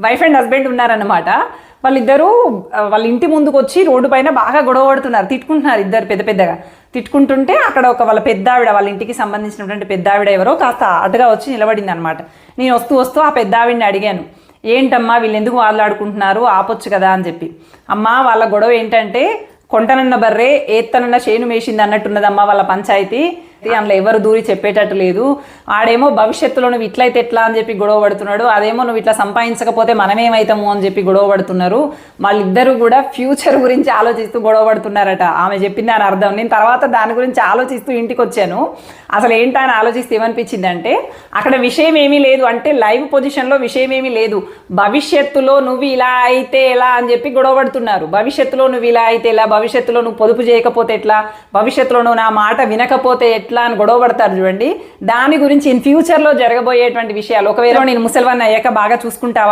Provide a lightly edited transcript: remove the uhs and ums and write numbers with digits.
Wife and husband ఉన్నారన్నమాట. వాళ్ళిద్దరూ వాళ్ళ ఇంటి ముందుకు వచ్చి రోడ్డు పైన బాగా గొడవ పడుతున్నారు, తిట్టుకుంటున్నారు ఇద్దరు పెద్ద పెద్దగా. తిట్టుకుంటుంటే అక్కడ వాళ్ళ పెద్ద ఆవిడ, వాళ్ళ ఇంటికి సంబంధించినటువంటి పెద్ద ఆవిడ ఎవరో కాస్త అటుగా వచ్చి నిలబడింది అనమాట. నేను వస్తూ ఆ పెద్ద ఆవిడని అడిగాను, ఏంటమ్మా వీళ్ళు ఎందుకు ఆడుకుంటున్నారు, ఆపొచ్చు కదా అని చెప్పి. అమ్మా వాళ్ళ గొడవ ఏంటంటే కొంటనన్న బర్రే ఏత్తనన్న చేను మేసింది అన్నట్టున్నదమ్మా వాళ్ళ పంచాయతీ. అందులో ఎవరు దూరి చెప్పేటట్టు లేదు. ఆడేమో భవిష్యత్తులో నువ్వు ఇట్లయితే ఎట్లా అని చెప్పి గొడవ పడుతున్నాడు, అదేమో నువ్వు ఇట్లా సంపాదించకపోతే మనమేమవుతాము అని చెప్పి గొడవ పడుతున్నారు. వాళ్ళిద్దరూ కూడా ఫ్యూచర్ గురించి ఆలోచిస్తూ గొడవ పడుతున్నారట. ఆమె చెప్పింది అని అర్థం. నేను తర్వాత దాని గురించి ఆలోచిస్తూ ఇంటికి వచ్చాను. అసలు ఏంటా అని ఆలోచిస్తే ఏమనిపించిందంటే అక్కడ విషయం ఏమీ లేదు, అంటే లైవ్ పొజిషన్లో విషయం ఏమీ లేదు. భవిష్యత్తులో నువ్వు ఇలా అయితే ఎలా అని చెప్పి గొడవ పడుతున్నారు. భవిష్యత్తులో నువ్వు ఇలా అయితే ఎలా, భవిష్యత్తులో నువ్వు పొదుపు చేయకపోతే ఎట్లా, భవిష్యత్తులో నువ్వు నా మాట వినకపోతే ఎట్లా అని గొడవ పడతారు చూడండి. దాని గురించి ఇన్ ఫ్యూచర్లో జరగబోయేటువంటి విషయాలు, ఒకవేళ నేను ముసలివాన్ని అయ్యాక బాగా చూసుకుంటావా